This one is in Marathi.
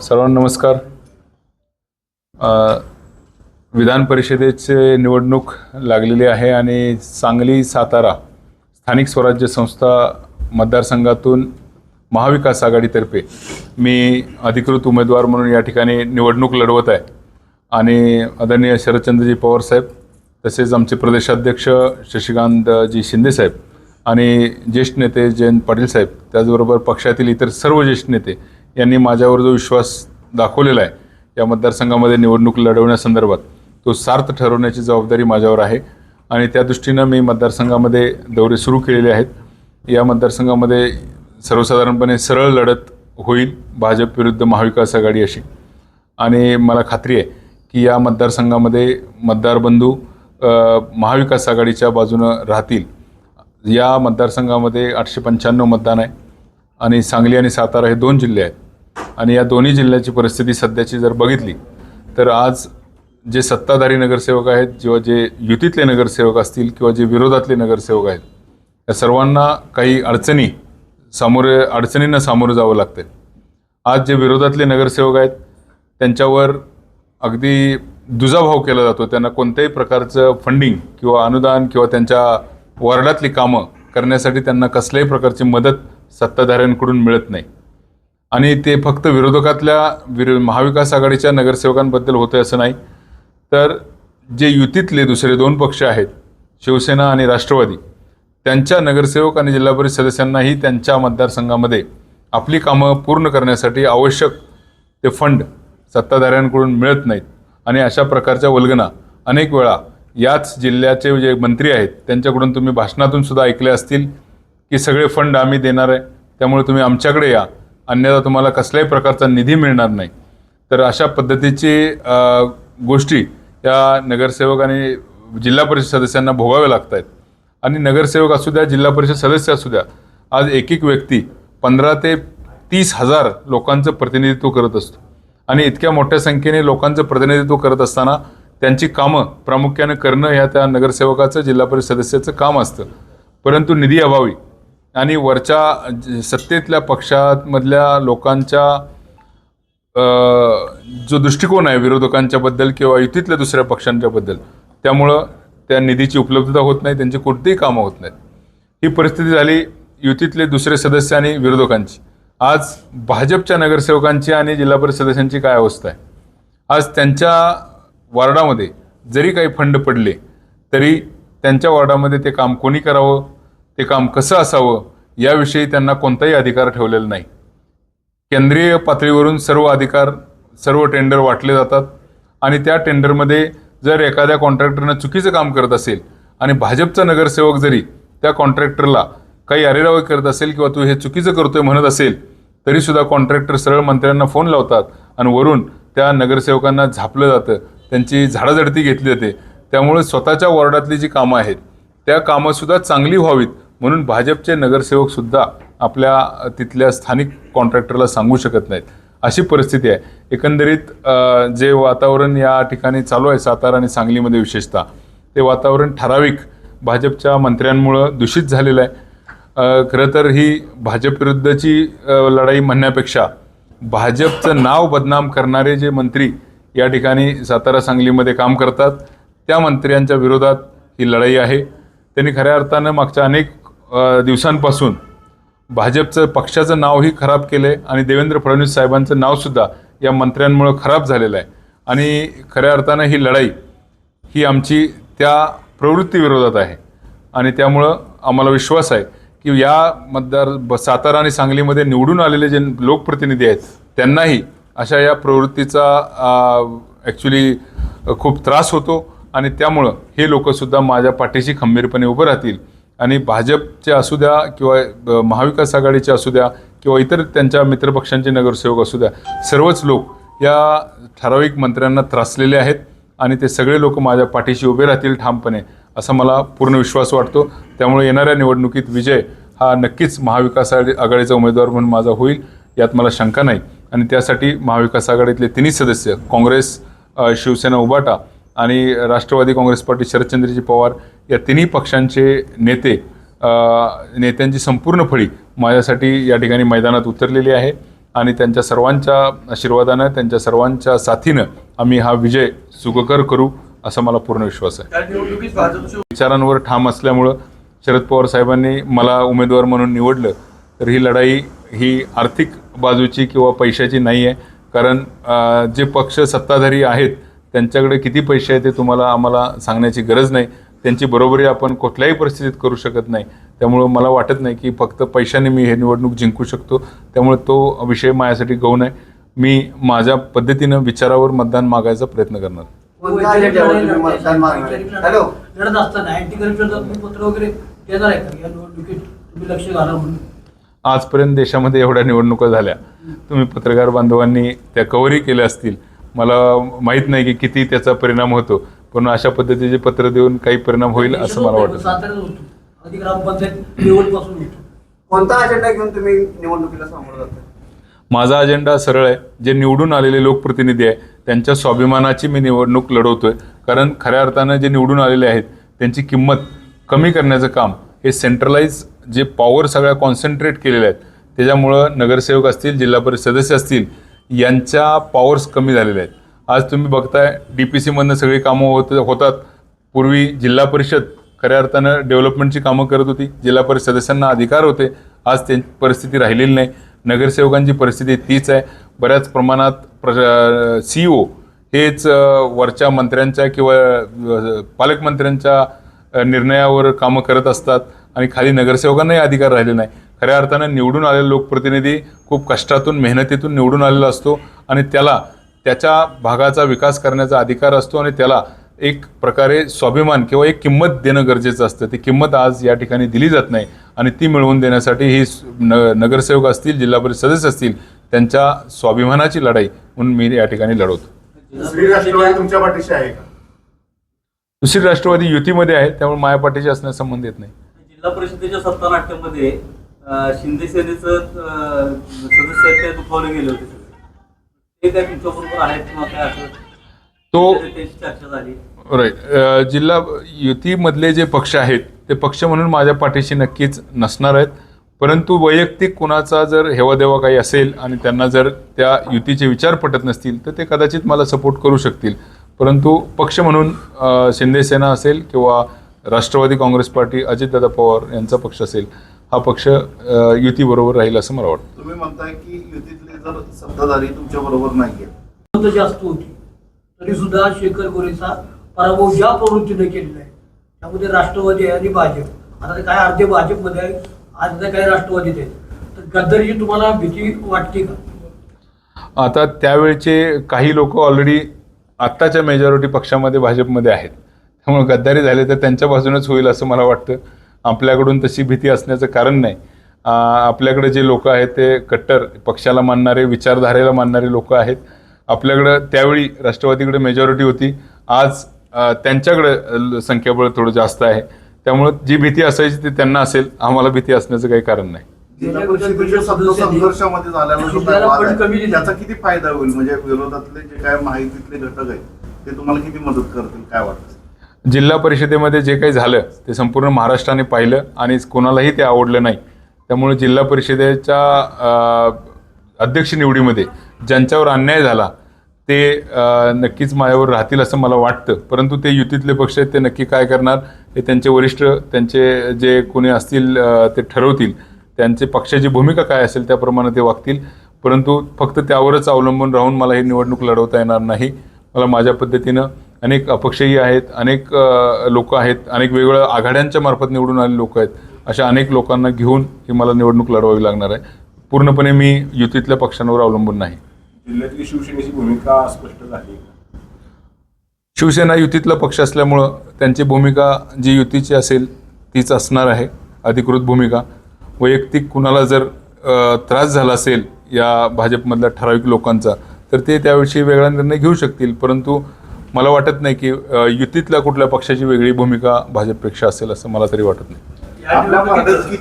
सर्वांना नमस्कार। विधान परिषदेचे निवडणूक लागलेली आहे आणि सांगली सातारा स्थानिक स्वराज्य संस्था मतदारसंघातून महाविकास आघाडीतर्फे मी अधिकृत उमेदवार म्हणून या ठिकाणी निवडणूक लढवत आहे आणि आदरणीय शरदचंद्रजी पवार साहेब तसेच आमचे प्रदेशाध्यक्ष शशिकांतजी शिंदे साहेब आणि ज्येष्ठ नेते जयंत पाटील साहेब त्याचबरोबर पक्षातील इतर सर्व ज्येष्ठ नेते यांनी माझ्यावर जो विश्वास दाखवलेला आहे या मतदारसंघामध्ये निवडणूक लढवण्यासंदर्भात तो सार्थ ठरवण्याची जबाबदारी माझ्यावर आहे आणि त्या दृष्टीनं मी मतदारसंघामध्ये दौरे सुरू केलेले आहेत। या मतदारसंघामध्ये सर्वसाधारणपणे सरळ लढत होईल भाजप विरुद्ध महाविकास आघाडी अशी, आणि मला खात्री आहे की या मतदारसंघामध्ये मतदार बंधू महाविकास आघाडीच्या बाजूनं राहतील। या मतदारसंघामध्ये 895 मतदान आहे आणि सांगली आणि सातारा हे दोन जिल्हे आहेत आणि या दोन्ही जिल्ह्याची परिस्थिती सध्याची जर बघितली तर आज जे सत्ताधारी नगरसेवक आहेत किंवा जे युतीतले नगरसेवक असतील किंवा जे विरोधातले नगरसेवक आहेत या सर्वांना काही अडचणींना सामोरं जावं लागतं। आज जे विरोधातले नगरसेवक आहेत त्यांच्यावर अगदी दुजाभाव केला जातो, त्यांना कोणत्याही प्रकारचं फंडिंग किंवा अनुदान किंवा त्यांच्या वॉर्डातली कामं करण्यासाठी त्यांना कसल्याही मदत सत्ताधाऱ्यांकडून मिळत नाही आणि ते फक्त विरोधकातल्या महाविकास आघाडीच्या नगरसेवकांबद्दल होते असं नाही, तर जे युतीतले दुसरे दोन पक्ष आहेत शिवसेना आणि राष्ट्रवादी त्यांच्या नगरसेवक आणि जिल्हा परिषद सदस्यांनाही त्यांच्या मतदारसंघामध्ये आपली कामं पूर्ण करण्यासाठी आवश्यक ते फंड सत्ताधाऱ्यांकडून मिळत नाहीत आणि अशा प्रकारच्या वल्गना अनेक वेळा याच जिल्ह्याचे जे मंत्री आहेत त्यांच्याकडून तुम्ही भाषणातून सुद्धा ऐकले असतील की सगळे फंड आम्ही देणार आहे त्यामुळे तुम्ही आमच्याकडे या, अन्यथा तुम्हाला कसल्याही प्रकारचा निधी मिळणार नाही। तर अशा पद्धतीची गोष्टी या नगरसेवक आणि जिल्हा परिषद सदस्यांना भोगाव्या लागत आहेत आणि नगरसेवक असू द्या जिल्हा परिषद सदस्य असू द्या, आज एक व्यक्ती 15 ते 30 हजार लोकांचं प्रतिनिधित्व करत असतो आणि इतक्या मोठ्या संख्येने लोकांचं प्रतिनिधित्व करत असताना त्यांची कामं प्रामुख्याने करणं ह्या त्या नगरसेवकाचं जिल्हा परिषद सदस्याचं काम असतं, परंतु निधी अभावी आणि वरच्या सत्तेतल्या पक्षामधल्या लोकांच्या जो दृष्टिकोन आहे विरोधकांच्याबद्दल किंवा युतीतल्या दुसऱ्या पक्षांच्याबद्दल त्यामुळं त्या निधीची उपलब्धता होत नाही, त्यांची कोणतीही कामं होत नाहीत। ही परिस्थिती झाली युतीतले दुसरे सदस्य आणि विरोधकांची। आज भाजपच्या नगरसेवकांची आणि जिल्हा परिषद सदस्यांची काय अवस्था आहे? आज त्यांच्या वॉर्डामध्ये जरी काही फंड पडले तरी त्यांच्या वॉर्डामध्ये ते काम कोणी करावं, ते काम कसं असावं याविषयी त्यांना कोणताही अधिकार ठेवलेला नाही। केंद्रीय पातळीवरून सर्व अधिकार सर्व टेंडर वाटले जातात आणि त्या टेंडरमध्ये जर एखाद्या कॉन्ट्रॅक्टरनं चुकीचं काम करत असेल आणि भाजपचा नगरसेवक जरी त्या कॉन्ट्रॅक्टरला काही अरेरावी करत असेल किंवा तू हे चुकीचं करतोय म्हणत असेल तरीसुद्धा कॉन्ट्रॅक्टर सरळ मंत्र्यांना फोन लावतात आणि वरून त्या नगरसेवकांना झापलं जातं, त्यांची झाडाझडती घेतली जाते। त्यामुळे स्वतःच्या वॉर्डातली जी कामं आहेत त्या कामंसुद्धा चांगली व्हावीत म्हणून भाजपचे नगरसेवकसुद्धा आपल्या तिथल्या स्थानिक कॉन्ट्रॅक्टरला सांगू शकत नाहीत, अशी परिस्थिती आहे। एकंदरीत जे वातावरण या ठिकाणी चालू आहे सातारा आणि सांगलीमध्ये विशेषतः ते वातावरण ठराविक भाजपच्या मंत्र्यांमुळं दूषित झालेलं आहे। खरं तर ही भाजप विरुद्धची लढाई म्हणण्यापेक्षा भाजपचं नाव बदनाम करणारे जे मंत्री या ठिकाणी सातारा सांगलीमध्ये काम करतात त्या मंत्र्यांच्या विरोधात ही लढाई आहे। त्यांनी खऱ्या अर्थानं मागच्या अनेक दिवसांपासून भाजपचं पक्षाचं नावही खराब केले आणि देवेंद्र फडणवीस साहेबांचं नावसुद्धा या मंत्र्यांमुळे खराब झालेलं आहे आणि खऱ्या अर्थानं ही लढाई ही आमची त्या प्रवृत्तीविरोधात आहे आणि त्यामुळं आम्हाला विश्वास आहे की या सातारा आणि सांगलीमध्ये निवडून आलेले जे लोकप्रतिनिधी आहेत त्यांनाही अशा या प्रवृत्तीचा ॲक्च्युली खूप त्रास होतो आणि त्यामुळं हे लोकसुद्धा माझ्या पाठीशी खंबीरपणे उभं राहतील आणि भाजपचे असू द्या किंवा महाविकास आघाडीचे असू द्या किंवा इतर त्यांच्या मित्रपक्षांचे नगरसेवक असू द्या, सर्वच लोक या ठराविक मंत्र्यांना त्रासलेले आहेत आणि ते सगळे लोक माझ्या पाठीशी उभे राहतील ठामपणे असा मला पूर्ण विश्वास वाटतो। त्यामुळे येणाऱ्या निवडणुकीत विजय हा नक्कीच महाविकास आघाडीचा उमेदवार म्हणून माझा होईल यात मला शंका नाही आणि त्यासाठी महाविकास आघाडीतले तिन्ही सदस्य काँग्रेस, शिवसेना, उबाटा आणि राष्ट्रवादी काँग्रेस पार्टी शरदचंद्रजी पवार या तिन्ही पक्षांचे नेत्यांची संपूर्ण फळी माझ्यासाठी या ठिकाणी मैदानात उतरलेली आहे आणि त्यांच्या सर्वांच्या आशीर्वादानं, त्यांच्या सर्वांच्या साथीनं आम्ही हा विजय सुखकर करू असा मला पूर्ण विश्वास आहे. विचारांवर ठाम असल्यामुळं शरद पवार साहेबांनी मला उमेदवार म्हणून निवडलं, तर ही लढाई ही आर्थिक बाजूची किंवा पैशाची नाही आहे. कारण जे पक्ष सत्ताधारी आहेत त्यांच्याकडे किती पैसे आहेत ते आम्हाला सांगण्याची गरज नाही. त्यांची बरोबरी आपण कुठल्याही परिस्थितीत करू शकत नाही. त्यामुळं मला वाटत नाही की फक्त पैशाने मी हे निवडणूक जिंकू शकतो. त्यामुळे तो विषय माझ्यासाठी गौण आहे. मी माझ्या पद्धतीनं विचारावर मतदान मागायचा प्रयत्न करणार. लढत असताना अँटी करप्शनचं तुम्ही पत्र वगैरे देणार आहे का या निवडणुकीत तुम्ही लक्ष घाला म्हणून? आजपर्यंत देशामध्ये एवढ्या निवडणुका झाल्या, तुम्ही पत्रकार बांधवांनी त्या कव्हरही केल्या असतील. मला माहीत नाही की किती त्याचा परिणाम होतो, पण अशा पद्धतीचे पत्र देऊन काही परिणाम होईल असं मला वाटतं. साताऱ्यात होतो, आधी ग्रामपंचायत लेवलपासून होतो. कोणता अजेंडा घेऊन तुम्ही निवडणुकीला सामोरं जाता? माझा अजेंडा सरळ आहे. जे निवडून आलेले लोकप्रतिनिधी आहे त्यांच्या स्वाभिमानाची मी निवडणूक लढवतोय. कारण खऱ्या अर्थानं जे निवडून आलेले आहेत त्यांची किंमत कमी करण्याचं काम हे सेंट्रलाइज जे पॉवर सगळ्या कॉन्सन्ट्रेट केलेल्या आहेत त्याच्यामुळं नगरसेवक असतील, जिल्हा परिषद सदस्य असतील, यांच्या पॉवर्स कमी झालेल्या आहेत. आज तुम्ही बघताय DPCमधनं सगळी कामं होतात. पूर्वी जिल्हा परिषद खऱ्या अर्थानं डेव्हलपमेंटची कामं करत होती, जिल्हा परिषद सदस्यांना अधिकार होते. आज त्यांची परिस्थिती राहिलेली नाही. नगरसेवकांची परिस्थिती तीच आहे. बऱ्याच प्रमाणात CEO हेच वरच्या मंत्र्यांच्या किंवा पालकमंत्र्यांच्या निर्णयावर कामं करत असतात आणि खाली नगरसेवकांनाही अधिकार राहिले नाही. खऱ्या अर्थानं निवडून आलेला लोकप्रतिनिधी खूप कष्टातून मेहनतीतून निवडून आलेला असतो आणि त्याला त्याच्या भागाचा विकास करण्याचा अधिकार असतो आणि त्याला एक प्रकारे स्वाभिमान किंवा एक किंमत देणं गरजेचं असतं. ती किंमत आज या ठिकाणी दिली जात नाही आणि ती मिळवून देण्यासाठी ही नगरसेवक असतील, जिल्हा परिषद सदस्य असतील, त्यांच्या स्वाभिमानाची लढाई म्हणून मी या ठिकाणी लढवतो. दुसरी राष्ट्रवादी तुमच्या पाठीशी आहे का? दुसरी राष्ट्रवादी युतीमध्ये आहे, त्यामुळे माझ्या पाठीशी असण्यास संबंध येत नाही. जिल्हा परिषदेच्या सत्ता नाट्यामध्ये शिंदे सेनेचं सदस्य ते दुखावले गेले होते. ते काय तुमच्याबरोबर आहेत किंवा काय असं तो त्याची चर्चा झाली? राईट. जिल्हा युतीमधले जे पक्ष आहेत ते पक्ष म्हणून माझ्या पाठीशी नक्कीच नसणार आहेत. परंतु वैयक्तिक कुणाचा जर हेवादेवा काही असेल आणि त्यांना जर त्या युतीचे विचार पटत नसतील तर ते कदाचित मला सपोर्ट करू शकतील. परंतु पक्ष म्हणून शिंदे सेना असेल किंवा राष्ट्रवादी काँग्रेस पार्टी, अजितदादा पवार यांचा पक्ष असेल, हा पक्ष युतीबरोबर राहील असं मला वाटतं. तुम्ही म्हणताय की युतीतले जर सत्ताधारी तुमच्या बरोबर नाहीये, मतं जास्त होती तरी सुद्धा शेखर गोरेचा पराभव ज्या प्रवृत्तीने केलेला आहे त्यामध्ये राष्ट्रवादी आहे आणि भाजप. आता ते काय अर्धे भाजपमध्ये आहे, आज काही राष्ट्रवादीत आहेत. तर गद्दारीची तुम्हाला भीती वाटते का? आता त्यावेळचे काही लोक ऑलरेडी आत्ताच्या मेजॉरिटी पक्षामध्ये भाजपमध्ये आहेत, त्यामुळे गद्दारी झाले तर त्यांच्या बाजूनच होईल असं मला वाटतं. आपल्याकडून तशी भीती असण्याचं कारण नाही. आपल्याकडे जे लोक आहेत ते कट्टर पक्षाला मानणारे, विचारधारेला मानणारे लोक आहेत. आपल्याकडं त्यावेळी राष्ट्रवादीकडे मेजॉरिटी होती, आज त्यांच्याकडे संख्याबळ थोडं जास्त आहे. त्यामुळं जी भीती असायची ती त्यांना असेल, आम्हाला भीती असण्याचं काही कारण नाही. जिल्हा परिषदेच्या संघर्षामध्ये झालेला जो काय वाद आहे, त्याचा किती फायदा होईल? म्हणजे विरोधातले जे काय माहितीतले घटक आहेत ते तुम्हाला किती मदत करतील काय वाटतं? जिल्हा परिषदेमध्ये जे काही झालं ते संपूर्ण महाराष्ट्राने पाहिलं आणि कोणालाही ते आवडलं नाही. त्यामुळे जिल्हा परिषदेच्या अध्यक्ष निवडीमध्ये ज्यांच्यावर अन्याय झाला ते नक्कीच माझ्यावर राहतील असं मला वाटतं. परंतु ते युतीतले पक्ष आहेत, ते नक्की काय करणार हे त्यांचे वरिष्ठ, त्यांचे जे कोणी असतील ते ठरवतील. त्यांचे पक्षाची भूमिका काय असेल त्याप्रमाणे ते वागतील. परंतु फक्त त्यावरच अवलंबून राहून मला ही निवडणूक लढवता येणार नाही. मला माझ्या पद्धतीनं अनेक अपक्षही आहेत, अनेक लोक आहेत, अनेक वेगवेगळ्या आघाड्यांच्या मार्फत निवडून आलेले लोक आहेत. अशा अनेक लोकांना घेऊन ही मला निवडणूक लढवावी लागणार आहे. पूर्णपणे मी युतीतल्या पक्षांवर अवलंबून नाही. जिल्ह्यातली शिवसेनेची भूमिका स्पष्ट झाली. शिवसेना युतीतला पक्ष असल्यामुळं त्यांची भूमिका जी युतीची असेल तीच असणार आहे, अधिकृत भूमिका. वैयक्तिक कुणाला जर त्रास झाला असेल या भाजपमधल्या ठराविक लोकांचा तर ते त्याविषयी वेगळा निर्णय घेऊ शकतील. परंतु मला वाटत नाही की युतीतल्या कुठल्या पक्षाची वेगळी भूमिका भाजपपेक्षा असेल असं मला तरी वाटत नाही.